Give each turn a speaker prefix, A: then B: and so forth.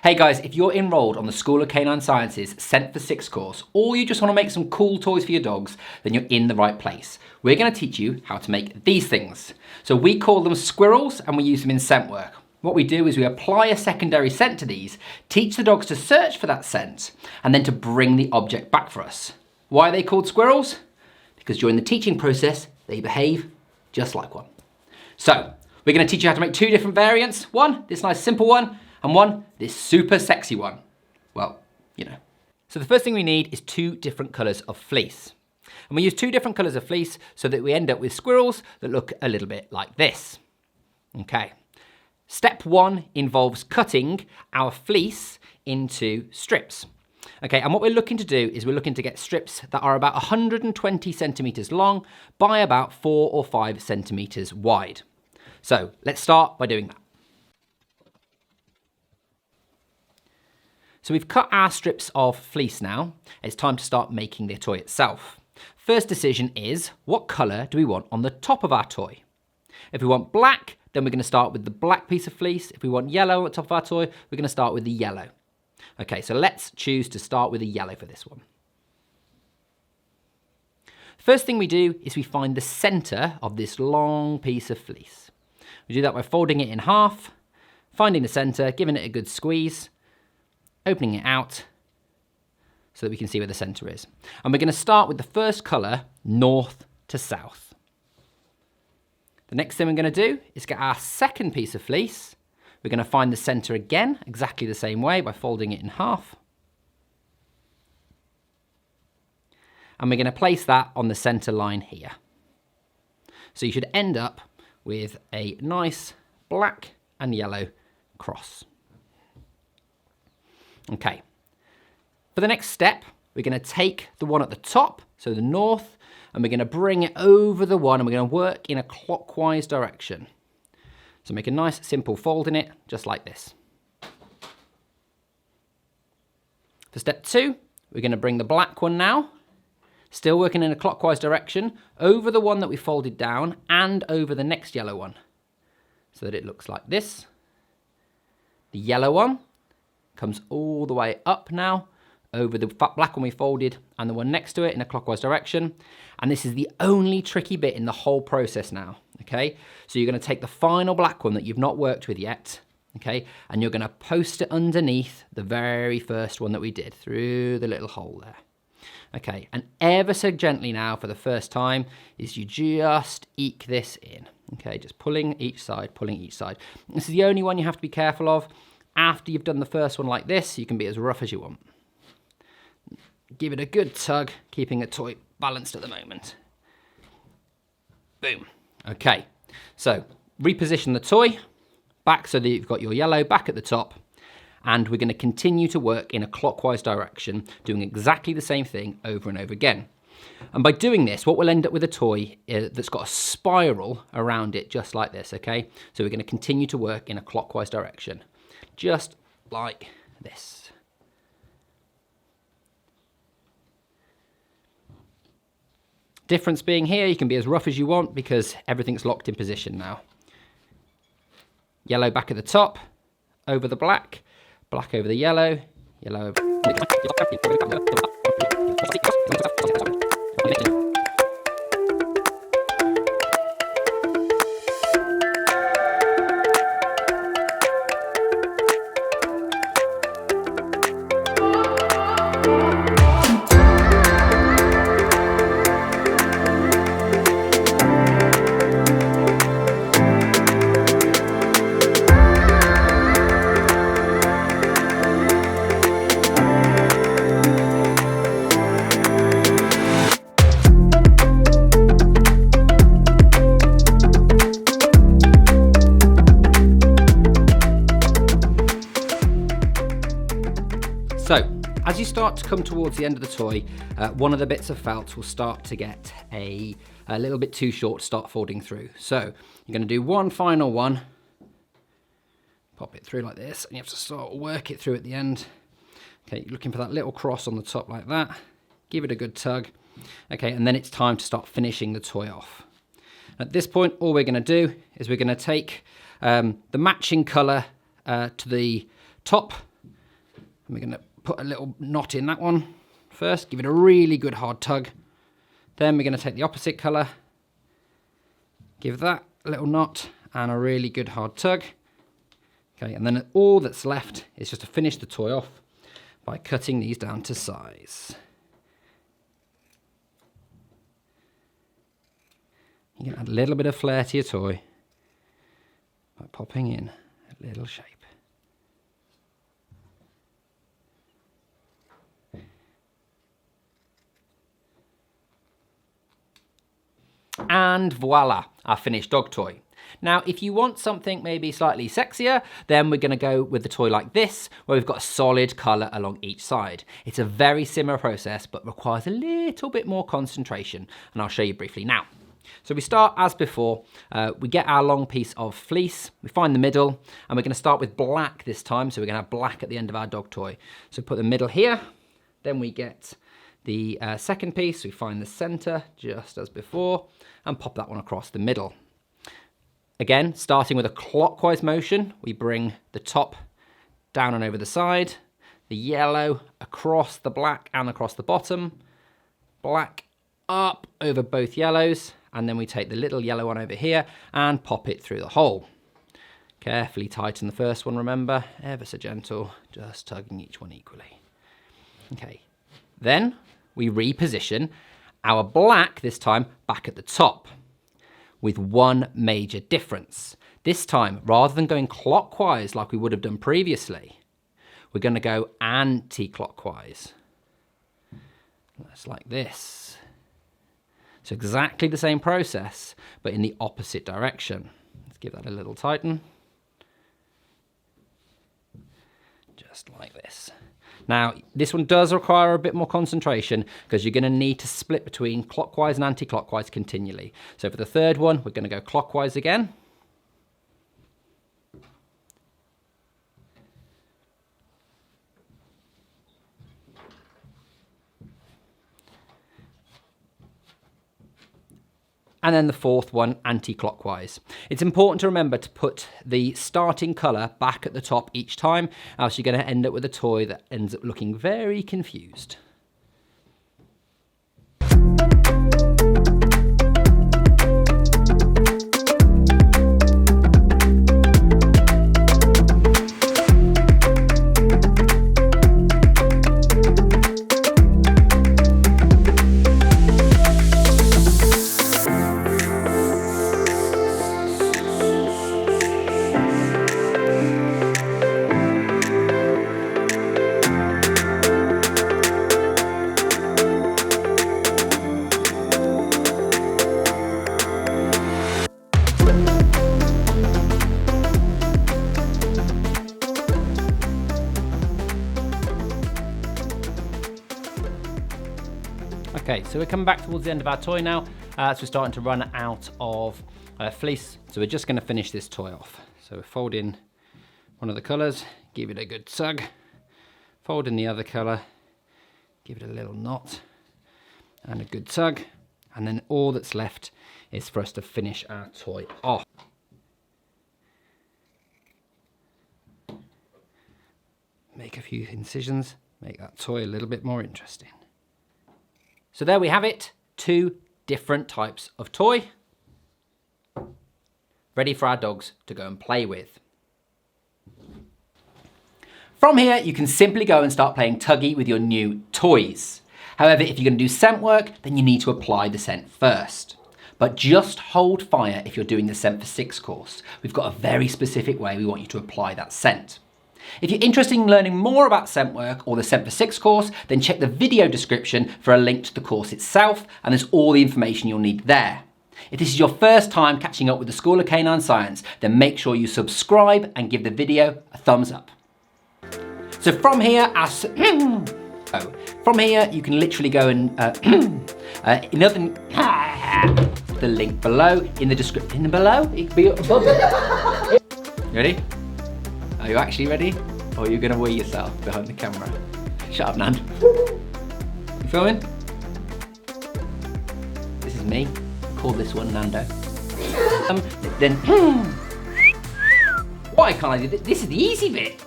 A: Hey guys, if you're enrolled on the School of Canine Sciences Scent for 6 course, or you just want to make some cool toys for your dogs, then you're in the right place. We're going to teach you how to make these things. So we call them Squirrels and we use them in Scentwork. What we do is we apply a secondary scent to these, teach the dogs to search for that scent, and then to bring the object back for us. Why are they called Squirrels? Because during the teaching process, they behave just like one. So, we're going to teach you how to make 2 different variants. One, this nice simple one, and one, this super sexy one. Well, you know. So the first thing we need is 2 different colours of fleece. And we use 2 different colours of fleece so that we end up with squirrels that look a little bit like this. Okay. Step 1 involves cutting our fleece into strips. Okay, and what we're looking to do is we're looking to get strips that are about 120 centimetres long by about 4 or 5 centimetres wide. So let's start by doing that. So we've cut our strips of fleece now. It's time to start making the toy itself. First decision is, what colour do we want on the top of our toy? If we want black, then we're going to start with the black piece of fleece. If we want yellow at the top of our toy, we're going to start with the yellow. Okay, so let's choose to start with the yellow for this one. First thing we do is we find the centre of this long piece of fleece. We do that by folding it in half, finding the centre, giving it a good squeeze, opening it out so that we can see where the centre is. And we're going to start with the first colour, north to south. The next thing we're going to do is get our second piece of fleece. We're going to find the centre again, exactly the same way, by folding it in half. And we're going to place that on the centre line here. So you should end up with a nice black and yellow cross. Okay, for the next step, we're going to take the one at the top, so the north, and we're going to bring it over the one, and we're going to work in a clockwise direction. So make a nice simple fold in it, just like this. For step 2, we're going to bring the black one now, still working in a clockwise direction, over the one that we folded down, and over the next yellow one, so that it looks like this. The yellow one comes all the way up now, over the black one we folded and the one next to it in a clockwise direction. And this is the only tricky bit in the whole process now, okay? So you're gonna take the final black one that you've not worked with yet, okay? And you're gonna post it underneath the very first one that we did, through the little hole there. Okay, and ever so gently now for the first time is you just eke this in, okay? Just pulling each side, pulling each side. This is the only one you have to be careful of. After you've done the first one like this, you can be as rough as you want. Give it a good tug, keeping the toy balanced at the moment. Boom. Okay, so reposition the toy back so that you've got your yellow back at the top, and we're going to continue to work in a clockwise direction, doing exactly the same thing over and over again. And by doing this, what we'll end up with a toy that's got a spiral around it, just like this, okay? So we're going to continue to work in a clockwise direction. Just like this. Difference being here, you can be as rough as you want because everything's locked in position now. Yellow back at the top, over the black, black over the yellow, yellow over... So, as you start to come towards the end of the toy, one of the bits of felt will start to get a little bit too short to start folding through. So, you're going to do one final one, pop it through like this, and you have to sort of work it through at the end. Okay, you're looking for that little cross on the top like that. Give it a good tug. Okay, and then it's time to start finishing the toy off. At this point, all we're going to do is we're going to take the matching colour to the top And we're gonna put a little knot in that one first, give it a really good hard tug. Then we're gonna take the opposite color, give that a little knot and a really good hard tug. Okay, and then all that's left is just to finish the toy off by cutting these down to size. You can add a little bit of flair to your toy by popping in a little shape. And voila, our finished dog toy. Now, if you want something maybe slightly sexier, then we're gonna go with the toy like this, where we've got a solid color along each side. It's a very similar process, but requires a little bit more concentration, and I'll show you briefly now. So we start as before, we get our long piece of fleece, we find the middle, and we're gonna start with black this time, so we're gonna have black at the end of our dog toy. So put the middle here, then we get the second piece, we find the center, just as before, and pop that one across the middle. Again, starting with a clockwise motion, we bring the top down and over the side, the yellow across the black and across the bottom, black up over both yellows, and then we take the little yellow one over here and pop it through the hole. Carefully tighten the first one, remember, ever so gentle, just tugging each one equally. Okay, then we reposition our black, this time, back at the top, with one major difference. This time, rather than going clockwise like we would have done previously, we're gonna go anti-clockwise. That's like this. So exactly the same process, but in the opposite direction. Let's give that a little tighten. Just like this. Now, this one does require a bit more concentration because you're gonna need to split between clockwise and anti-clockwise continually. So for the third one, we're gonna go clockwise again. And then the fourth one, anti-clockwise. It's important to remember to put the starting color back at the top each time, else you're gonna end up with a toy that ends up looking very confused. Okay, so we're coming back towards the end of our toy now. So we're starting to run out of fleece. So we're just gonna finish this toy off. So we're folding one of the colors, give it a good tug. Fold in the other color, give it a little knot and a good tug. And then all that's left is for us to finish our toy off. Make a few incisions, make that toy a little bit more interesting. So there we have it, 2 different types of toy, ready for our dogs to go and play with. From here, you can simply go and start playing tuggy with your new toys. However, if you're gonna do scent work, then you need to apply the scent first. But just hold fire if you're doing the Scent for 6 course. We've got a very specific way we want you to apply that scent. If you're interested in learning more about scent work or the Scent for 6 course, then check the video description for a link to the course itself, and there's all the information you'll need there. If this is your first time catching up with the School of Canine Science, then make sure you subscribe and give the video a thumbs up. So from here, you can literally go and the link below in the description below. It could be above it. Ready? Are you actually ready? Or are you gonna wee yourself behind the camera? Shut up, Nan. You filming? This is me. Call this one Nando. Then why can't I do this? This is the easy bit.